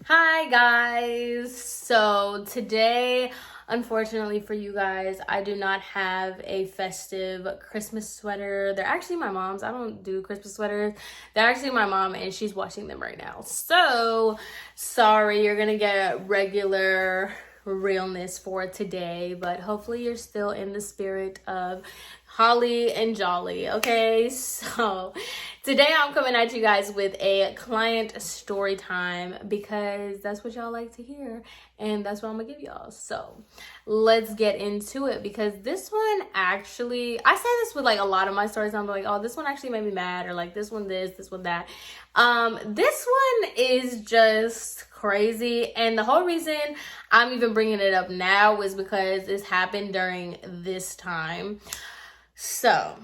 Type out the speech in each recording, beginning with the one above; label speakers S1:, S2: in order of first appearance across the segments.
S1: Hi guys, so today, unfortunately for you guys, I do not have a festive Christmas sweater. They're actually my mom's. I don't do Christmas sweaters. They're actually my mom and she's washing them right now. So sorry, you're gonna get regular realness for today, but hopefully you're still in the spirit of holly and jolly. Okay, so today I'm coming at you guys with a client story time because that's what y'all like to hear and that's what I'm gonna give y'all. So let's get into it because this one actually, I say this with like a lot of my stories. I'm like, oh, this one actually made me mad, or like this one this one that. This one is just crazy, and the whole reason I'm even bringing it up now is because this happened during this time. So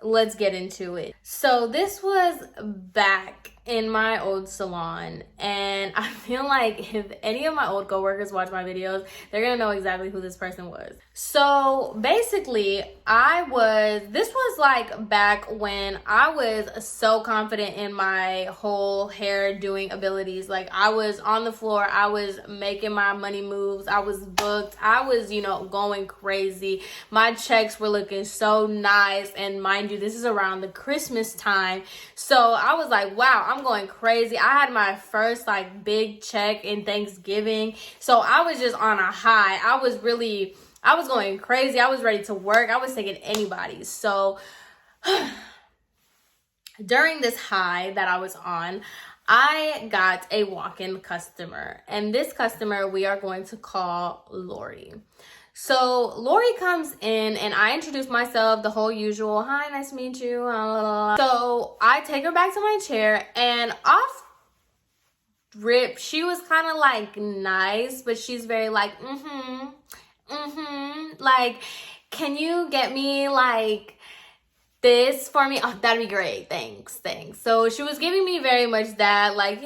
S1: let's get into it. So this was back in my old salon, and I feel like if any of my old coworkers watch my videos, they're gonna know exactly who this person was. So basically, this was like back when I was so confident in my whole hair doing abilities. Like I was on the floor, I was making my money moves, I was booked, I was, going crazy. My checks were looking so nice, and mind you, this is around the Christmas time. So I was like, wow, I'm going crazy. I had my first like big check in Thanksgiving. So I was just on a high. I was going crazy. I was ready to work. I was taking anybody. So during this high that I was on, I got a walk-in customer. And this customer we are going to call Lori. So Lori comes in and I introduce myself, the whole usual, hi, nice to meet you. So I take her back to my chair, and off rip, she was kind of like nice, but she's very like, like, can you get me like this for me? Oh, that'd be great. Thanks. So she was giving me very much that, like,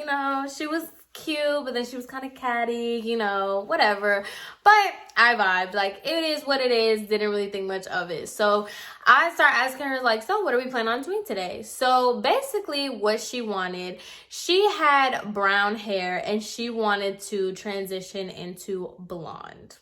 S1: she was cute, but then she was kind of catty, whatever. But I vibed. Like, it is what it is. Didn't really think much of it. So I start asking her, like, so what are we planning on doing today? So basically what she wanted, she had brown hair and she wanted to transition into blonde.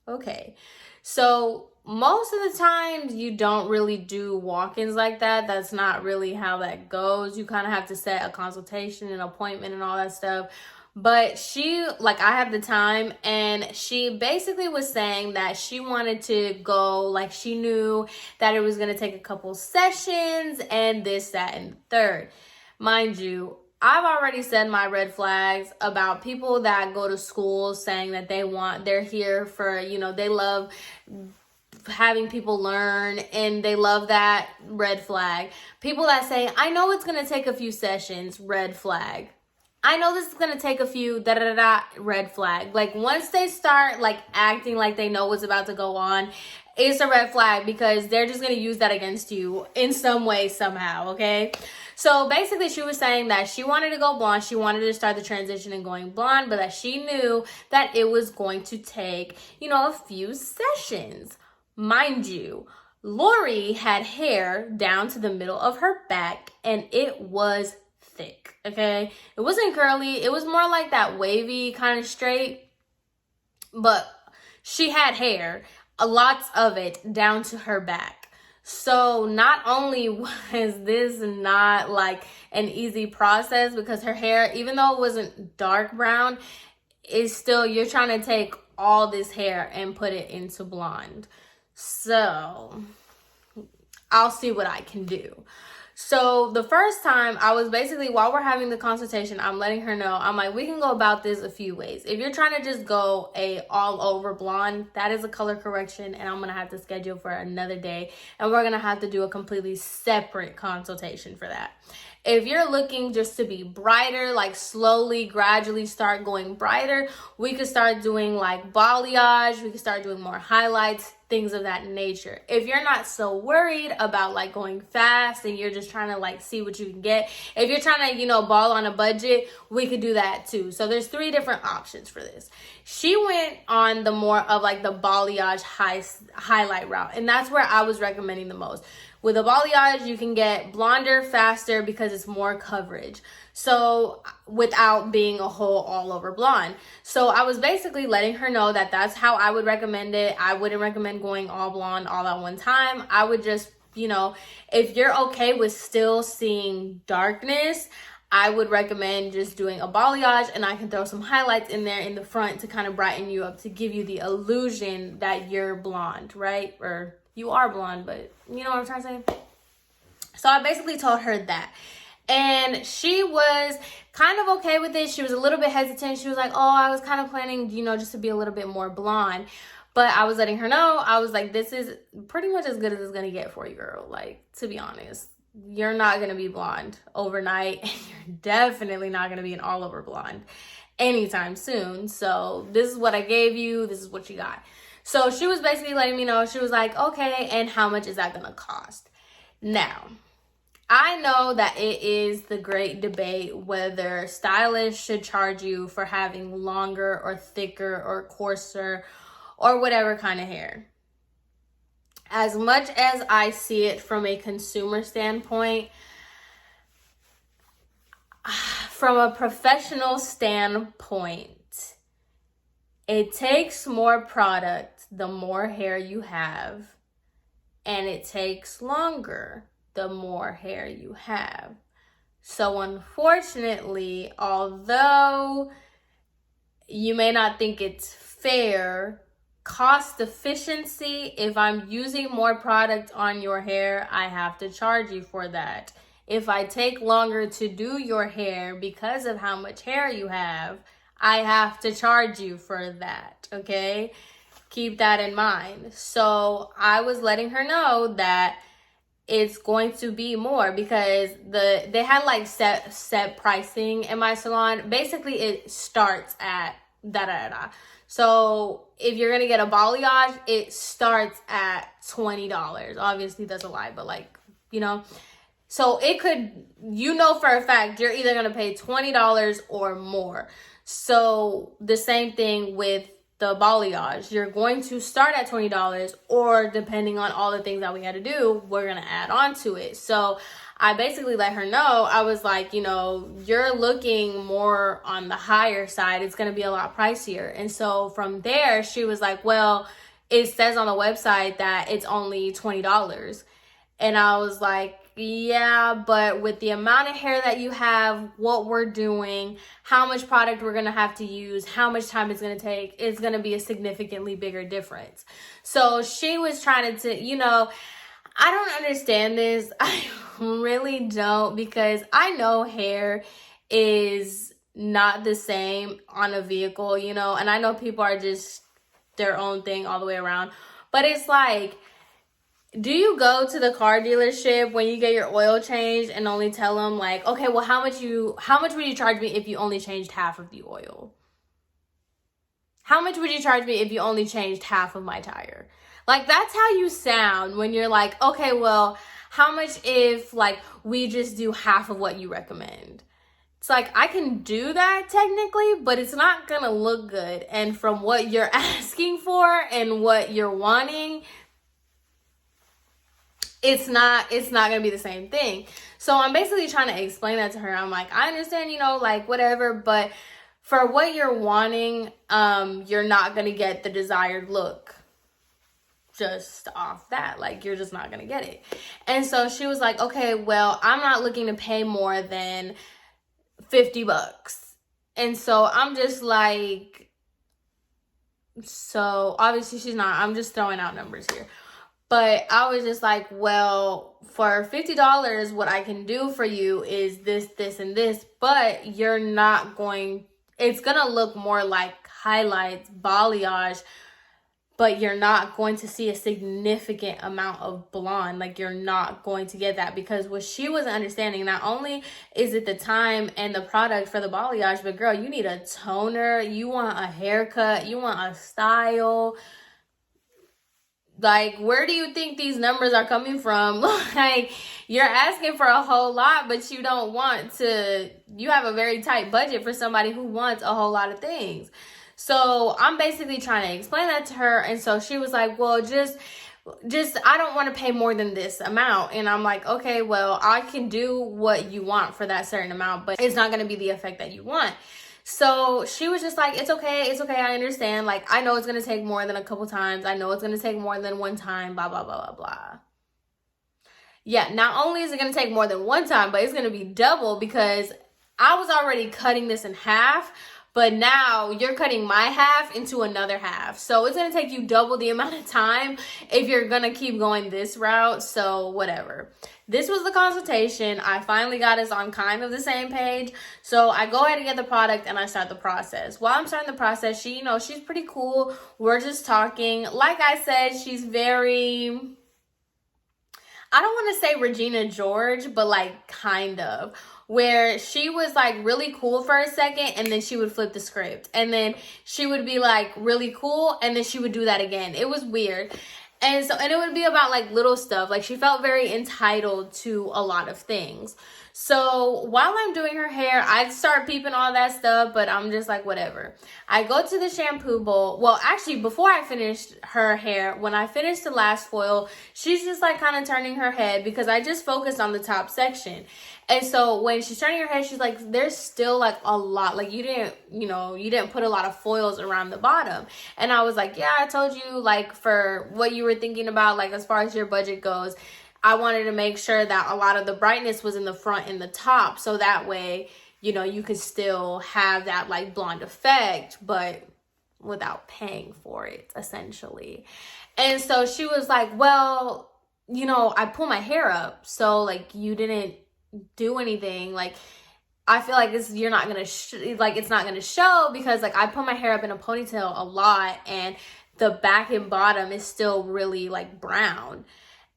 S1: Okay. So most of the times you don't really do walk-ins like that. That's not really how that goes. You kind of have to set a consultation, an appointment, and all that stuff. But she, like, I have the time, and she basically was saying that she wanted to go, like, she knew that it was going to take a couple sessions and this, that, and third. Mind you, I've already said my red flags about people that go to school saying that they're here for, they love having people learn and they love that, red flag. People that say, I know it's going to take a few sessions, red flag. I know this is going to take a few, red flag. Like once they start like acting like they know what's about to go on, it's a red flag because they're just going to use that against you in some way, somehow, okay? So basically she was saying that she wanted to go blonde. She wanted to start the transition and going blonde, but that she knew that it was going to take, a few sessions. Mind you, Lori had hair down to the middle of her back and it was thick, okay? It wasn't curly. It was more like that wavy kind of straight, but she had hair, lots of it down to her back. So not only was this not like an easy process because her hair, even though it wasn't dark brown, is still, you're trying to take all this hair and put it into blonde. So I'll see what I can do. So the first time I was basically, while we're having the consultation, I'm letting her know, I'm like, we can go about this a few ways. If you're trying to just go all over blonde, that is a color correction and I'm going to have to schedule for another day. And we're going to have to do a completely separate consultation for that. If you're looking just to be brighter, like slowly, gradually start going brighter, we could start doing like balayage. We could start doing more highlights, things of that nature. If you're not so worried about like going fast and you're just trying to like see what you can get, if you're trying to, ball on a budget, we could do that too. So there's 3 different options for this. She went on the more of like the balayage highlight route. And that's where I was recommending the most. With a balayage, you can get blonder faster because it's more coverage. So without being a whole all over blonde. So I was basically letting her know that that's how I would recommend it. I wouldn't recommend going all blonde all at one time. I would just, you know, if you're okay with still seeing darkness, I would recommend just doing a balayage, and I can throw some highlights in there in the front to kind of brighten you up, to give you the illusion that you're blonde, right? Or you are blonde, but you know what I'm trying to say? So I basically told her that. And she was kind of okay with it. She was a little bit hesitant. She was like, oh, I was kind of planning, you know, just to be a little bit more blonde. But I was letting her know, I was like, this is pretty much as good as it's going to get for you, girl. Like, to be honest, you're not going to be blonde overnight. And you're definitely not going to be an all over blonde anytime soon. So this is what I gave you. This is what you got. So she was basically letting me know. She was like, okay, and how much is that going to cost? Now, I know that it is the great debate whether stylists should charge you for having longer or thicker or coarser or whatever kind of hair. As much as I see it from a consumer standpoint, from a professional standpoint, it takes more product the more hair you have, and it takes longer the more hair you have. So unfortunately, although you may not think it's fair, cost efficiency, if I'm using more product on your hair, I have to charge you for that. If I take longer to do your hair because of how much hair you have, I have to charge you for that, okay? Keep that in mind. So I was letting her know that it's going to be more because they had like set pricing in my salon. Basically, it starts at da-da-da-da. So if you're gonna get a balayage, it starts at $20. Obviously, that's a lie, but like, you know. So it could, you know for a fact, you're either gonna pay $20 or more. So the same thing with the balayage. You're going to start at $20, or depending on all the things that we had to do, we're gonna add on to it. So I basically let her know, I was like, you know, you're looking more on the higher side. It's going to be a lot pricier. And so from there, she was like, well, it says on the website that it's only $20. And I was like, yeah, but with the amount of hair that you have, what we're doing, how much product we're going to have to use, how much time it's going to take, it's going to be a significantly bigger difference. So she was trying to, you know, I don't understand this. I really don't, because I know hair is not the same on a vehicle, you know, and I know people are just their own thing all the way around. But it's like, do you go to the car dealership when you get your oil changed and only tell them like, okay, well, how much would you charge me if you only changed half of the oil? How much would you charge me if you only changed half of my tire? Like, that's how you sound when you're like, okay, well, how much if like we just do half of what you recommend? It's like, I can do that technically, but it's not gonna look good. And from what you're asking for and what you're wanting, it's not gonna be the same thing. So I'm basically trying to explain that to her. I'm like, I understand, you know, like whatever, but for what you're wanting, you're not gonna get the desired look just off that. Like, you're just not gonna get it. And so she was like, okay, well, I'm not looking to pay more than $50. And so I'm just like, so obviously she's not, I'm just throwing out numbers here. But I was just like, well, for $50, what I can do for you is this, this, and this, but you're not going, it's gonna look more like highlights, balayage, but you're not going to see a significant amount of blonde. Like, you're not going to get that, because what she wasn't understanding, not only is it the time and the product for the balayage, but girl, you need a toner, you want a haircut, you want a style. Like, where do you think these numbers are coming from? Like, you're asking for a whole lot, but you don't want to, you have a very tight budget for somebody who wants a whole lot of things. So I'm basically trying to explain that to her. And so she was like, well, just I don't want to pay more than this amount. And I'm like, okay, well, I can do what you want for that certain amount, but it's not going to be the effect that you want. So she was just like, it's okay, I understand. Like, I know it's going to take more than a couple times. I know it's going to take more than one time, blah, blah, blah, blah, blah. Yeah, not only is it going to take more than one time, but it's going to be double, because I was already cutting this in half, but now you're cutting my half into another half. So it's going to take you double the amount of time if you're going to keep going this route. So whatever. This was the consultation. I finally got us on kind of the same page. So I go ahead and get the product and I start the process. While I'm starting the process, she, she's pretty cool. We're just talking. Like I said, she's very, I don't want to say Regina George, but like kind of, where she was like really cool for a second and then she would flip the script, and then she would be like really cool and then she would do that again. It was weird. And it would be about like little stuff. Like, she felt very entitled to a lot of things. So while I'm doing her hair, I start peeping all that stuff, but I'm just like, whatever. I go to the shampoo bowl. Well, actually, before I finished her hair, when I finished the last foil, she's just like kind of turning her head because I just focused on the top section. And so when she's turning her head, she's like, there's still like a lot. Like, you didn't put a lot of foils around the bottom. And I was like, yeah, I told you, like, for what you were thinking about, like, as far as your budget goes, I wanted to make sure that a lot of the brightness was in the front and the top. So that way, you could still have that like blonde effect, but without paying for it, essentially. And so she was like, well, I pull my hair up. So like, you didn't do anything. Like, I feel like you're not gonna it's not gonna show, because like I put my hair up in a ponytail a lot and the back and bottom is still really like brown.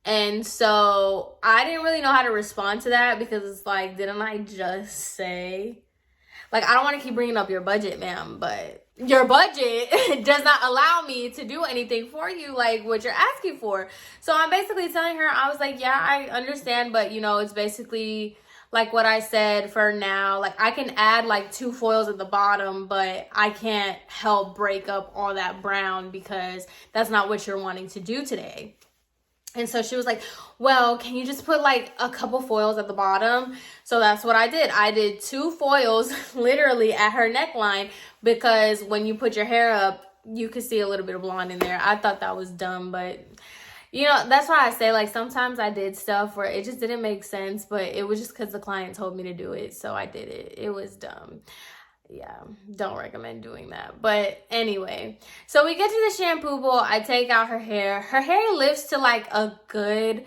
S1: And so I didn't really know how to respond to that, because it's like, didn't I just say, like, I don't want to keep bringing up your budget, ma'am, but your budget does not allow me to do anything for you like what you're asking for. So I'm basically telling her, I was like, yeah, I understand, but it's basically like what I said for now. Like, I can add like 2 foils at the bottom, but I can't help break up all that brown because that's not what you're wanting to do today. And so she was like, well, can you just put like a couple foils at the bottom? So that's what I did. I did 2 foils literally at her neckline, because when you put your hair up, you could see a little bit of blonde in there. I thought that was dumb, but that's why I say, like, sometimes I did stuff where it just didn't make sense, but it was just because the client told me to do it. So I did it. It was dumb. Yeah, don't recommend doing that. But anyway, so we get to the shampoo bowl. I take out her hair. Her hair lifts to like a good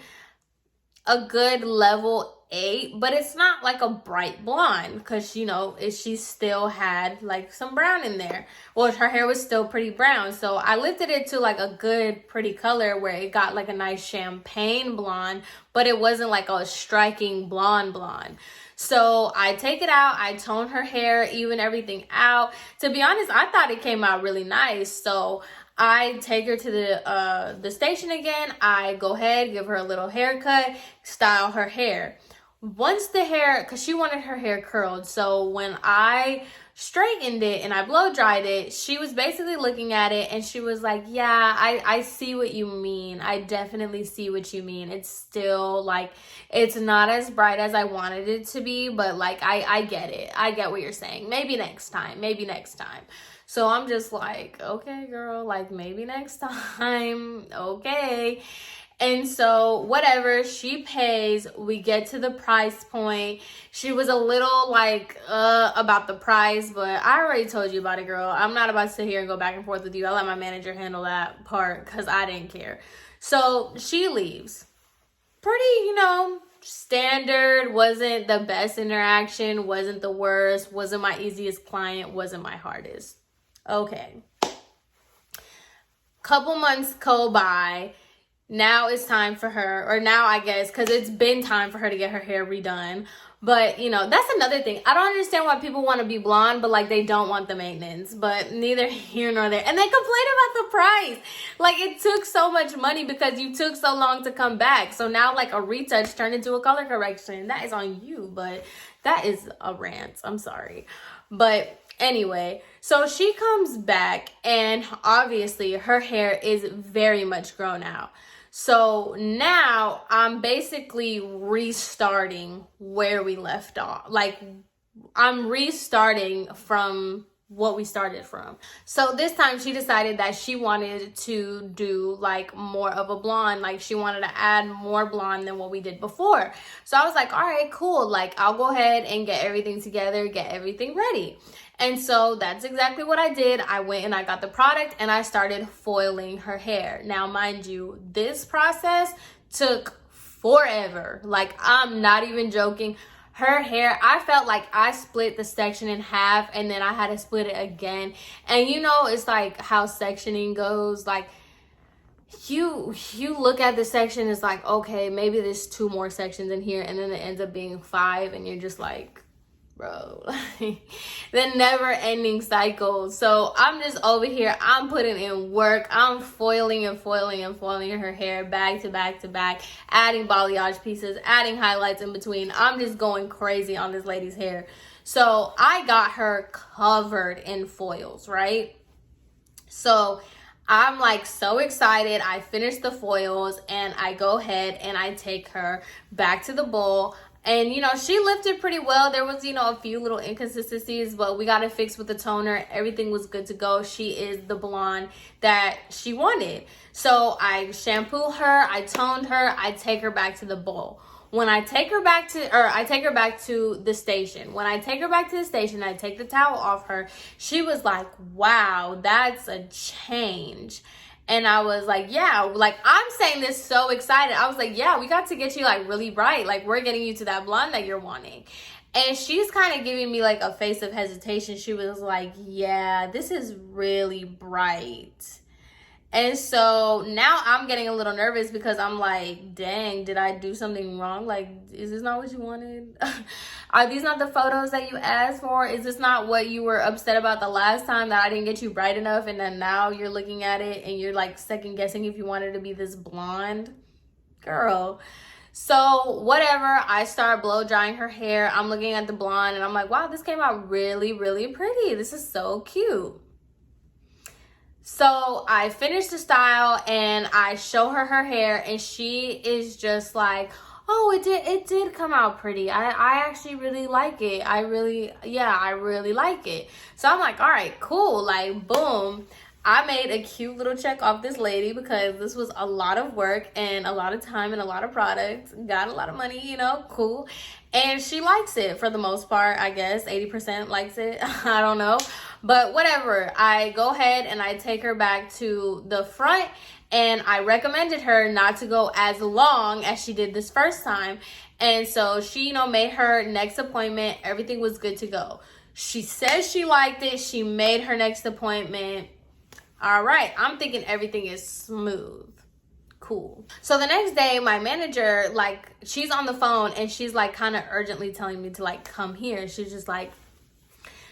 S1: level 8, but it's not like a bright blonde, because she still had like some brown in there. Well, her hair was still pretty brown, so I lifted it to like a good pretty color where it got like a nice champagne blonde, but it wasn't like a striking blonde. So I take it out, I tone her hair, even everything out. To be honest, I thought it came out really nice. So I take her to the station again. I go ahead, give her a little haircut, style her hair. Once the hair, because she wanted her hair curled. So when I straightened it and I blow dried it, she was basically looking at it and she was like, yeah, I see what you mean. I definitely see what you mean. It's still like, it's not as bright as I wanted it to be, but like, I get it. I get what you're saying. Maybe next time. So I'm just like, okay, girl, like maybe next time. Okay. And so whatever, she pays. We get to the price point. She was a little like about the price, but I already told you about it, girl. I'm not about to sit here and go back and forth with you. I let my manager handle that part because I didn't care. So she leaves. Pretty, standard. Wasn't the best interaction. Wasn't the worst. Wasn't my easiest client. Wasn't my hardest. Okay. Couple months go by. Now it's time for her, or now I guess, because it's been time for her to get her hair redone. But, that's another thing. I don't understand why people want to be blonde, but, like, they don't want the maintenance. But neither here nor there. And they complain about the price. Like, it took so much money because you took so long to come back. So now, like, a retouch turned into a color correction. That is on you, but that is a rant. I'm sorry. But anyway, so she comes back, and obviously her hair is very much grown out. So now I'm basically restarting where we left off. Like, I'm restarting from what we started from. So this time she decided that she wanted to do like more of a blonde. Like, she wanted to add more blonde than what we did before. So I was like, all right, cool. Like, I'll go ahead and get everything together, get everything ready. And so that's exactly what I did. I went and I got the product and I started foiling her hair. Now, mind you, this process took forever. Like, I'm not even joking. Her hair, I felt like I split the section in half and then I had to split it again. And you know, it's like how sectioning goes. Like, you look at the section, it's like, okay, maybe there's 2 more sections in here, and then it ends up being 5, and you're just like, bro, the never ending cycle. So I'm just over here, I'm putting in work, I'm foiling and foiling and foiling her hair back to back to back, adding balayage pieces, adding highlights in between. I'm just going crazy on this lady's hair. So I got her covered in foils, right? So I'm like so excited. I finished the foils and I go ahead and I take her back to the bowl. And, you know, she lifted pretty well. There was, you know, a few little inconsistencies, but we got it fixed with the toner. Everything was good to go. She is the blonde that she wanted. So I shampoo her, I toned her, I take her back to the bowl. When I take her back to, I take her back to the station. When I take her back to the station, I take the towel off her. She was like, wow, that's a change. And I was like, yeah, like, I'm saying this so excited. I was like, yeah, we got to get you like really bright. Like, we're getting you to that blonde that you're wanting. And she's kind of giving me like a face of hesitation. She was like, yeah, this is really bright. And so now I'm getting a little nervous because I'm like, dang, did I do something wrong? Like, is this not what you wanted? Are these not the photos that you asked for? Is this not what you were upset about the last time, that I didn't get you bright enough? And then now you're looking at it and you're like second guessing if you wanted to be this blonde? Girl. So whatever, I start blow drying her hair. I'm looking at the blonde and I'm like, wow, this came out really, really pretty. This is so cute. So I finished the style and I show her hair and she is just like, oh, it did come out pretty. I actually really like it. I really like it. So I'm like, all right, cool. Like, boom. I made a cute little check off this lady because this was a lot of work and a lot of time and a lot of products. Got a lot of money, you know, cool. And she likes it for the most part, I guess. 80% likes it. I don't know. But whatever. I go ahead and I take her back to the front. And I recommended her not to go as long as she did this first time. And so she, you know, made her next appointment. Everything was good to go. She says she liked it. She made her next appointment. All right, I'm thinking everything is smooth. Cool. So the next day, my manager, like, she's on the phone and she's like kind of urgently telling me to like come here. She's just like,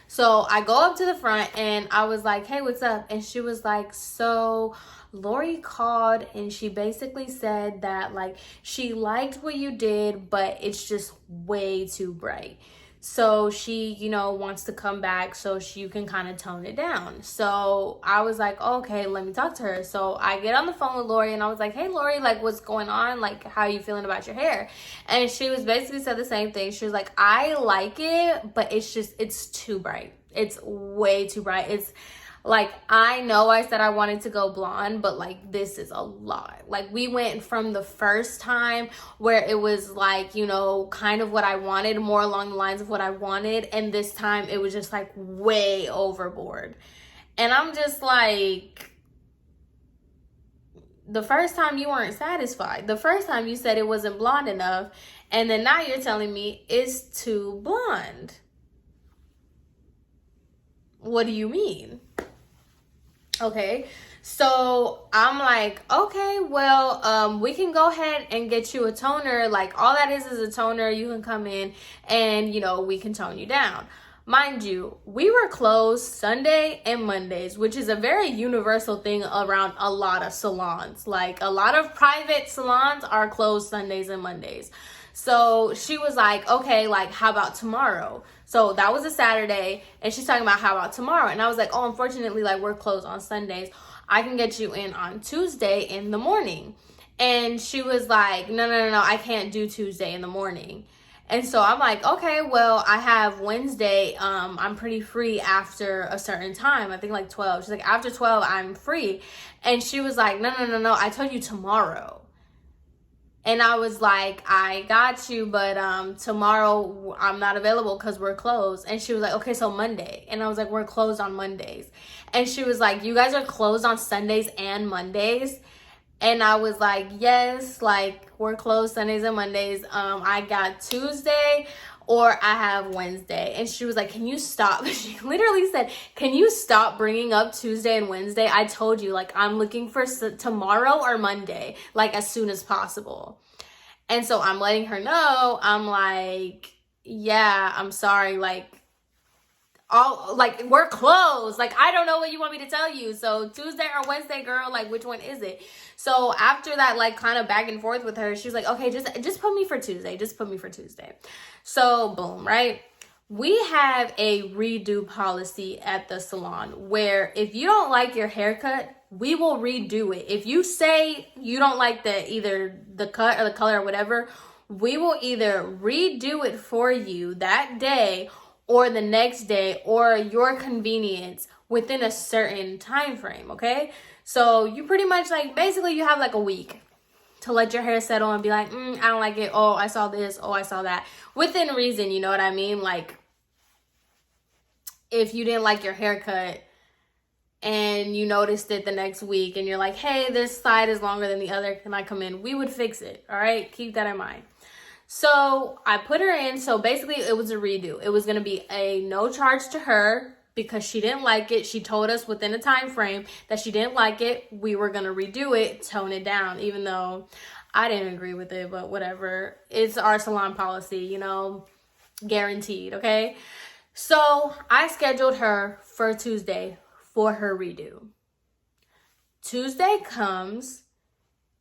S1: so I go up to the front and I was like, hey, what's up? And she was like, so Lori called and she basically said that like she liked what you did, but it's just way too bright. So she, you know, wants to come back so you can kind of tone it down. So I was like, okay, let me talk to her. So I get on the phone with Lori and I was like, hey, Lori, like, what's going on? Like, how are you feeling about your hair? And she was basically said the same thing. She was like, I like it, but it's too bright. It's way too bright. It's like, I know I said I wanted to go blonde, but like, this is a lot. Like, we went from the first time where it was like, you know, kind of what I wanted, more along the lines of what I wanted. And this time it was just like way overboard. And I'm just like, the first time you weren't satisfied. The first time you said it wasn't blonde enough. And then now you're telling me it's too blonde. What do you mean? Okay, so I'm like, okay, well, we can go ahead and get you a toner. Like, all that is a toner. You can come in and, you know, we can tone you down. Mind you, we were closed Sunday and Mondays, which is a very universal thing around a lot of salons. Like, a lot of private salons are closed Sundays and Mondays. So she was like, okay, like, how about tomorrow? So that was a Saturday, and she's talking about how about tomorrow? And I was like, oh, unfortunately, like, we're closed on Sundays. I can get you in on Tuesday in the morning. And she was like, no, I can't do Tuesday in the morning. And so I'm like, okay, well, I have Wednesday. I'm pretty free after a certain time. I think like 12. She's like, after 12, I'm free. And she was like, no. I told you tomorrow. And I was like, I got you, but tomorrow I'm not available because we're closed. And she was like, okay, so Monday. And I was like, we're closed on Mondays. And she was like, you guys are closed on Sundays and Mondays? And I was like, yes, like we're closed Sundays and Mondays. I got Tuesday or I have Wednesday. And she was like, can you stop? She literally said, can you stop bringing up Tuesday and Wednesday? I told you, like, I'm looking for tomorrow or Monday, like as soon as possible. And so I'm letting her know, I'm like, yeah, I'm sorry, like, we're closed. Like, I don't know what you want me to tell you. So Tuesday or Wednesday, girl, like, which one is it? So after that, like, kind of back and forth with her, she was like, okay, just put me for Tuesday. Just put me for Tuesday. So boom, right? We have a redo policy at the salon where if you don't like your haircut, we will redo it. If you say you don't like either the cut or the color or whatever, we will either redo it for you that day or the next day or your convenience within a certain time frame, okay? So you pretty much, like, basically you have like a week to let your hair settle and be like, I don't like it. Oh, I saw this. Oh, I saw that. Within reason, you know what I mean? Like, if you didn't like your haircut and you noticed it the next week and you're like, hey, this side is longer than the other, can I come in? We would fix it, all right? Keep that in mind. So I put her in. So basically it was a redo. It was going to be a no charge to her because she didn't like it. She told us within a time frame that she didn't like it. We were going to redo it, tone it down, even though I didn't agree with it, but whatever. It's our salon policy, you know, guaranteed, okay? So I scheduled her for Tuesday for her redo. Tuesday comes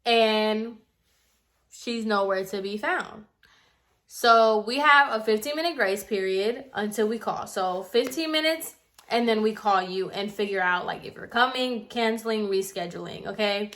S1: and she's nowhere to be found. So we have a 15-minute grace period until we call. So 15 minutes and then we call you and figure out like if you're coming, canceling, rescheduling, okay?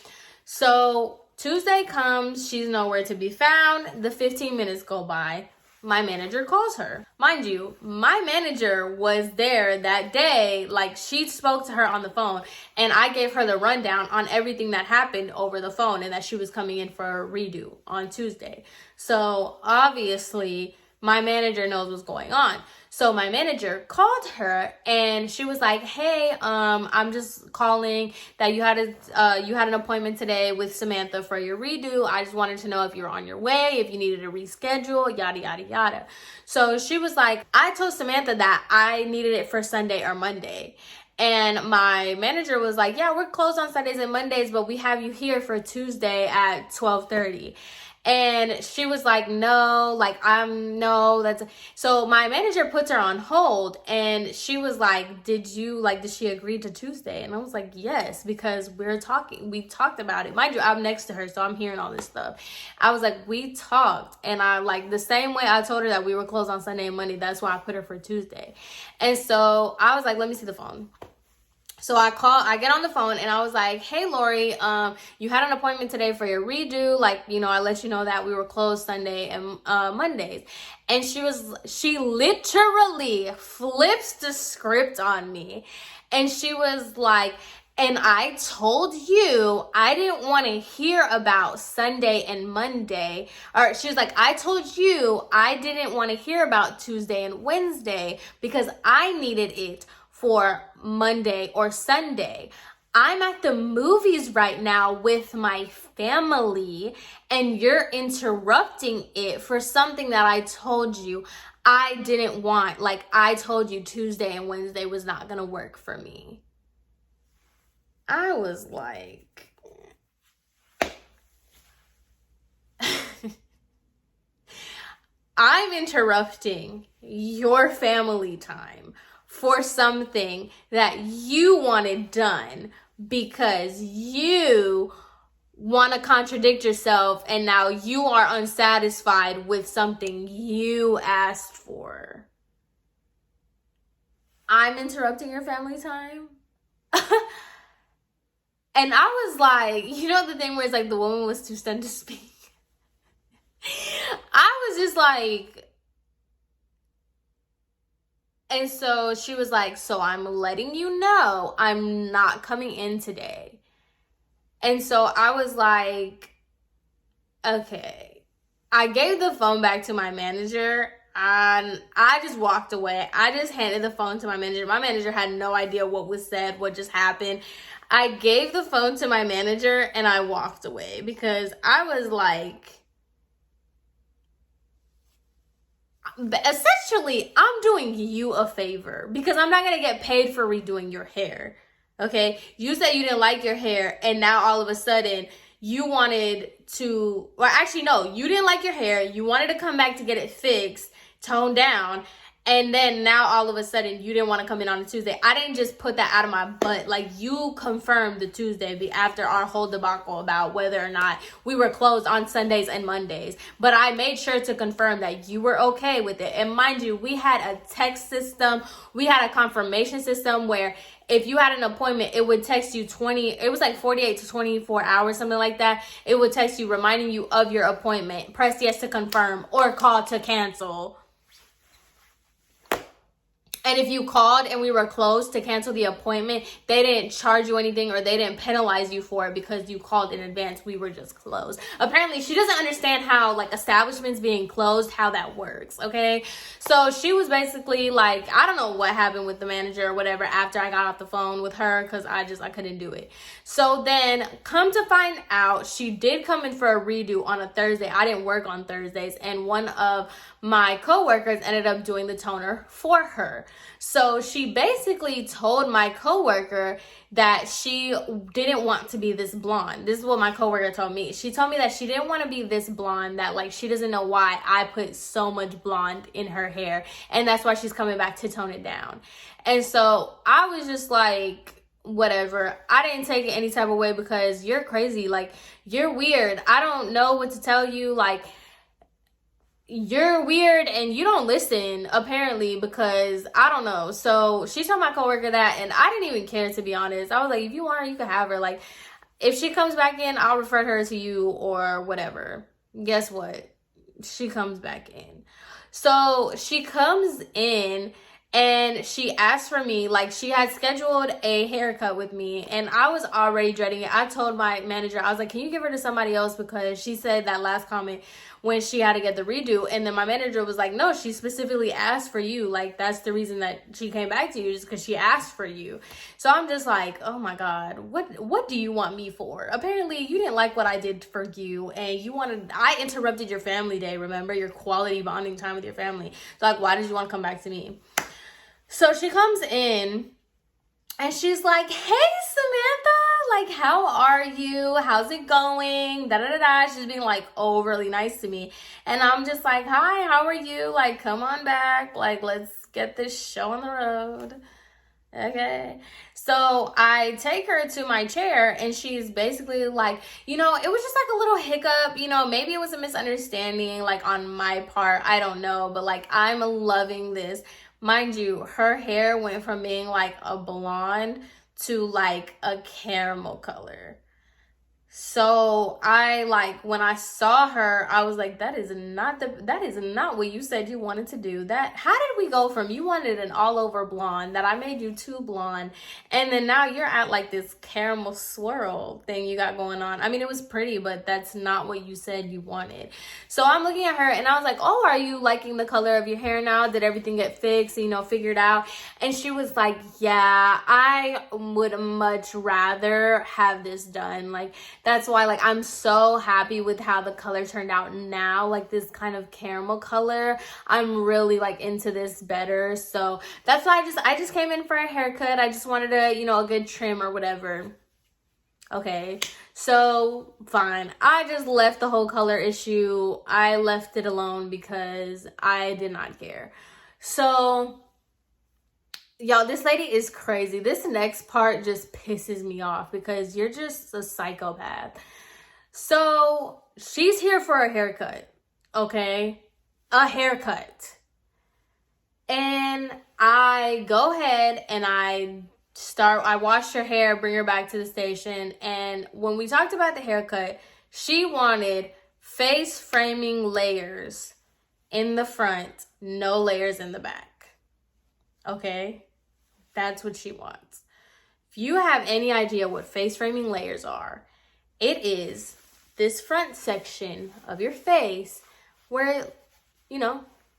S1: So Tuesday comes, she's nowhere to be found. The 15 minutes go by. My manager calls her. Mind you, my manager was there that day. Like, she spoke to her on the phone and I gave her the rundown on everything that happened over the phone and that she was coming in for a redo on Tuesday. So obviously my manager knows what's going on. So my manager called her and she was like, hey, I'm just calling that you had an appointment today with Samantha for your redo. I just wanted to know if you're on your way, if you needed to reschedule, yada, yada, yada. So she was like, I told Samantha that I needed it for Sunday or Monday. And my manager was like, yeah, we're closed on Sundays and Mondays, but we have you here for Tuesday at 12:30. And she was like, no, that's, so my manager puts her on hold and she was like, did she agree to Tuesday? And I was like, yes, because we talked about it. Mind you, I'm next to her, so I'm hearing all this stuff. I was like, we talked, and I, like, the same way I told her that we were closed on Sunday and Monday, that's why I put her for Tuesday. And so I was like, let me see the phone. So I get on the phone and I was like, hey, Lori, you had an appointment today for your redo. Like, you know, I let you know that we were closed Sunday and Mondays. And she literally flips the script on me. And she was like, and I told you I didn't want to hear about Sunday and Monday. Or she was like, I told you I didn't want to hear about Tuesday and Wednesday because I needed it for Monday or Sunday. I'm at the movies right now with my family and you're interrupting it for something that I told you I didn't want. Like, I told you Tuesday and Wednesday was not gonna work for me. I was like, I'm interrupting your family time for something that you wanted done because you want to contradict yourself and now you are unsatisfied with something you asked for. I'm interrupting your family time? And I was like, you know, the thing where it's like the woman was too stunned to speak. I was just like, and so she was like, so I'm letting you know I'm not coming in today. And so I was like, okay. I gave the phone back to my manager and I just walked away. I just handed the phone to my manager. My manager had no idea what was said, what just happened. I gave the phone to my manager and I walked away because I was like, essentially, I'm doing you a favor because I'm not going to get paid for redoing your hair. Okay? You said you didn't like your hair and now all of a sudden you wanted to, or actually, no, you didn't like your hair. You wanted to come back to get it fixed, toned down. And then now all of a sudden you didn't want to come in on a Tuesday. I didn't just put that out of my butt. Like, you confirmed the Tuesday after our whole debacle about whether or not we were closed on Sundays and Mondays. But I made sure to confirm that you were okay with it. And mind you, we had a text system. We had a confirmation system where if you had an appointment, it would text you 48 to 24 hours, something like that. It would text you reminding you of your appointment. Press yes to confirm or call to cancel. And if you called and we were closed to cancel the appointment, they didn't charge you anything or they didn't penalize you for it because you called in advance. We were just closed. Apparently, she doesn't understand how, like, establishments being closed, how that works, okay? So she was basically like, I don't know what happened with the manager or whatever after I got off the phone with her because I couldn't do it. So then, come to find out, she did come in for a redo on a Thursday. I didn't work on Thursdays, and one of my coworkers ended up doing the toner for her. So she basically told my coworker that she didn't want to be this blonde. This is what my coworker told me. She told me that she didn't want to be this blonde, that like she doesn't know why I put so much blonde in her hair, and that's why she's coming back to tone it down. And so I was just like, whatever. I didn't take it any type of way because you're crazy. Like, you're weird. I don't know what to tell you. Like, you're weird and you don't listen, apparently, because I don't know. So she told my coworker that, and I didn't even care, to be honest. I was like, if you want her, you can have her. Like, if she comes back in, I'll refer her to you or whatever. Guess what? She comes back in. So she comes in and she asked for me, like, she had scheduled a haircut with me and I was already dreading it. I told my manager, I was like, can you give her to somebody else, because she said that last comment when she had to get the redo. And then my manager was like, no, she specifically asked for you. Like, that's the reason that she came back to you, just because she asked for you. So I'm just like, oh my God, what do you want me for? Apparently you didn't like what I did for you, and I interrupted your family day, remember? Your quality bonding time with your family. So like, why did you want to come back to me? So she comes in and she's like, hey, Samantha, like, how are you? How's it going? Da da da da. She's being like overly nice to me. And I'm just like, hi, how are you? Like, come on back. Like, let's get this show on the road. Okay. So I take her to my chair and she's basically like, you know, it was just like a little hiccup, you know, maybe it was a misunderstanding, like, on my part. I don't know, but like, I'm loving this. Mind you, her hair went from being like a blonde to like a caramel color. So I, like, when I saw her, I was like, that is not what you said you wanted to do. How did we go from you wanted an all over blonde that I made you too blonde, and then now you're at like this caramel swirl thing you got going on? I mean, it was pretty, but that's not what you said you wanted. So I'm looking at her and I was like, oh, are you liking the color of your hair now? Did everything get fixed, you know, figured out? And she was like, yeah, I would much rather have this done. Like, that's why, like, I'm so happy with how the color turned out now, like this kind of caramel color. I'm really like into this better. So that's why I just came in for a haircut. I just wanted a, you know, a good trim or whatever. Okay, so fine. I just left the whole color issue. I left it alone because I did not care. So y'all, this lady is crazy. This next part just pisses me off because you're just a psychopath. So she's here for a haircut, okay? A haircut. And I go ahead and I I washed her hair, bring her back to the station. And when we talked about the haircut, she wanted face framing layers in the front, no layers in the back. Okay? That's what she wants. If you have any idea what face framing layers are, it is this front section of your face where it,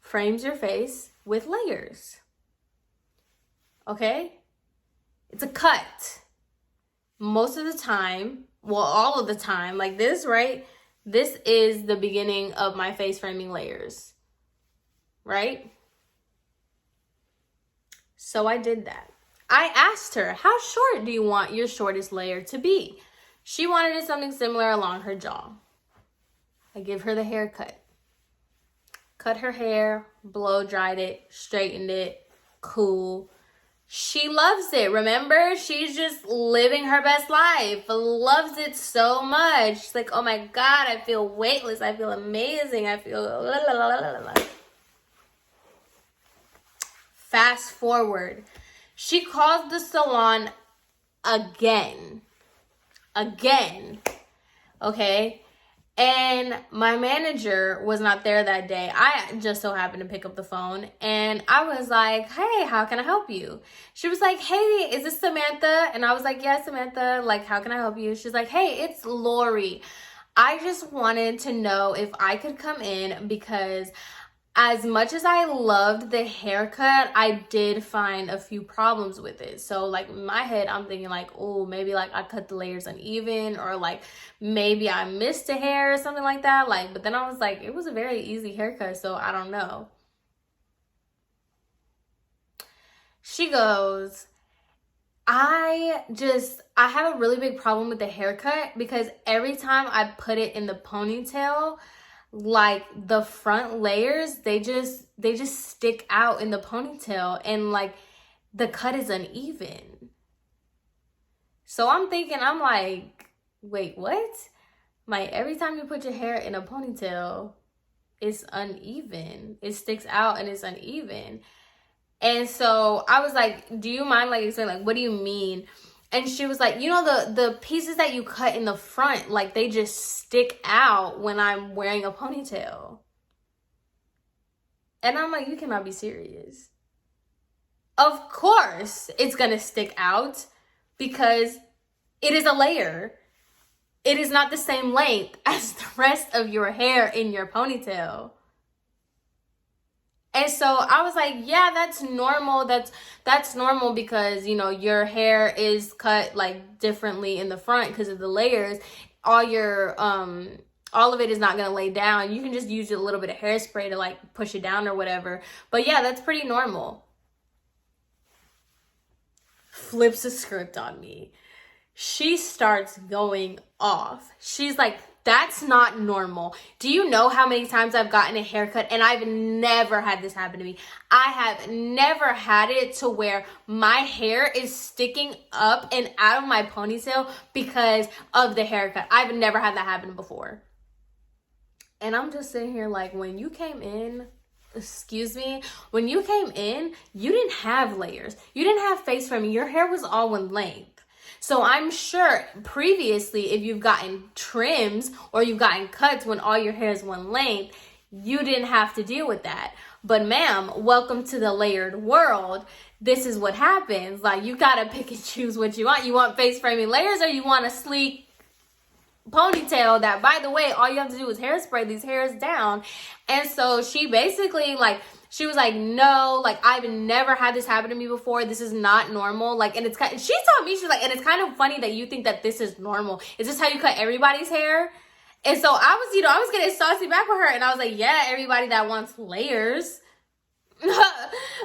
S1: frames your face with layers. Okay? It's a cut. Most of the time, well, all of the time, like this, right? This is the beginning of my face framing layers, right? So I did that. I asked her, how short do you want your shortest layer to be? She wanted it something similar along her jaw. I give her the haircut. Cut her hair, blow dried it, straightened it, cool. She loves it. Remember, she's just living her best life. Loves it so much. She's like, oh my God, I feel weightless. I feel amazing. I feel la la la la la. Fast forward. She calls the salon again. Okay? And my manager was not there that day. I just so happened to pick up the phone and I was like, hey, how can I help you? She was like, hey, is this Samantha? And I was like, yeah, Samantha, like, how can I help you? She's like, hey, it's Lori. I just wanted to know if I could come in because as much as I loved the haircut, I did find a few problems with it. So like in my head, I'm thinking like, oh, maybe like I cut the layers uneven or like maybe I missed a hair or something like that. Like, but then I was like, it was a very easy haircut, so I don't know. She goes, I have a really big problem with the haircut because every time I put it in the ponytail, like the front layers, they just stick out in the ponytail and like the cut is uneven. So I'm like, wait, what? Like every time you put your hair in a ponytail, it's uneven. It sticks out and it's uneven. And so I was like, do you mind like explaining, like, what do you mean? And she was like, the pieces that you cut in the front, like they just stick out when I'm wearing a ponytail. And I'm like, you cannot be serious. Of course it's gonna stick out because it is a layer. It is not the same length as the rest of your hair in your ponytail. And so I was like, yeah, that's normal. That's normal because, your hair is cut like differently in the front because of the layers. All of it is not going to lay down. You can just use a little bit of hairspray to like push it down or whatever. But yeah, that's pretty normal. Flips the script on me. She starts going off. She's like, that's not normal. Do you know how many times I've gotten a haircut and I've never had this happen to me? I have never had it to where my hair is sticking up and out of my ponytail because of the haircut. I've never had that happen before. And I'm just sitting here like, when you came in, when you came in, you didn't have layers. You didn't have face framing. Your hair was all one length. So I'm sure previously, if you've gotten trims or you've gotten cuts when all your hair is one length, you didn't have to deal with that. But ma'am, welcome to the layered world. This is what happens. Like, you gotta pick and choose what you want. You want face framing layers or you want a sleek ponytail that, by the way, all you have to do is hairspray these hairs down. And so she basically she was like, no, like I've never had this happen to me before. This is not normal. Like, and she told me, she was like, and it's kind of funny that you think that this is normal. Is this how you cut everybody's hair? And so I was getting saucy back with her and I was like, yeah, everybody that wants layers.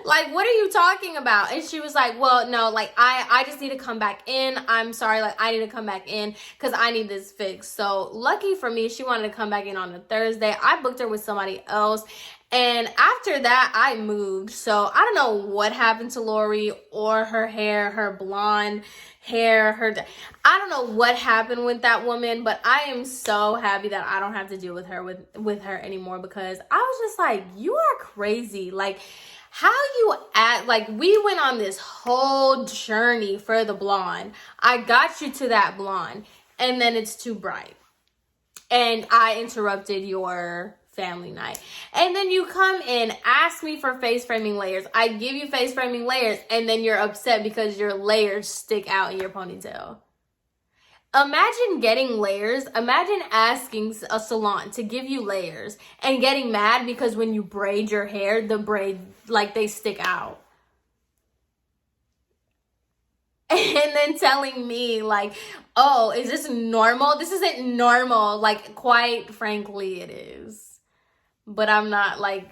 S1: Like, what are you talking about? And she was like, well, no, like I just need to come back in. I'm sorry, like I need to come back in because I need this fixed. So lucky for me, she wanted to come back in on a Thursday. I booked her with somebody else. And after that, I moved. So I don't know what happened to Lori or her hair, her blonde hair, I don't know what happened with that woman, but I am so happy that I don't have to deal with her anymore because I was just like, you are crazy. Like, How you act like we went on this whole journey for the blonde. I got you to that blonde, and then it's too bright. And I interrupted your family night. And then you come in, ask me for face framing layers. I give you face framing layers, and then you're upset because your layers stick out in your ponytail. Imagine getting layers. Imagine asking a salon to give you layers and getting mad because when you braid your hair, the braid, like, they stick out. And then telling me, like, oh, is this normal? This isn't normal. Like, quite frankly, it is. But I'm not, like...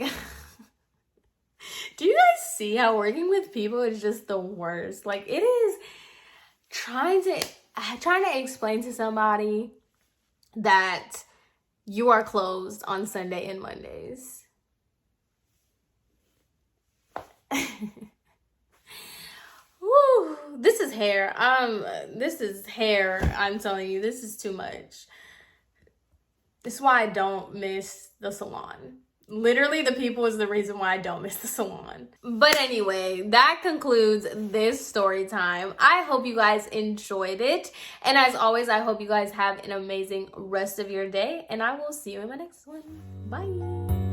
S1: Do you guys see how working with people is just the worst? Like, it is trying to explain to somebody that you are closed on Sunday and Mondays. Woo, this is hair. This is hair. I'm telling you, this is too much. This is why I don't miss the salon. Literally, the people is the reason why I don't miss the salon. But anyway, that concludes this story time. I hope you guys enjoyed it. And as always, I hope you guys have an amazing rest of your day. And I will see you in my next one. Bye.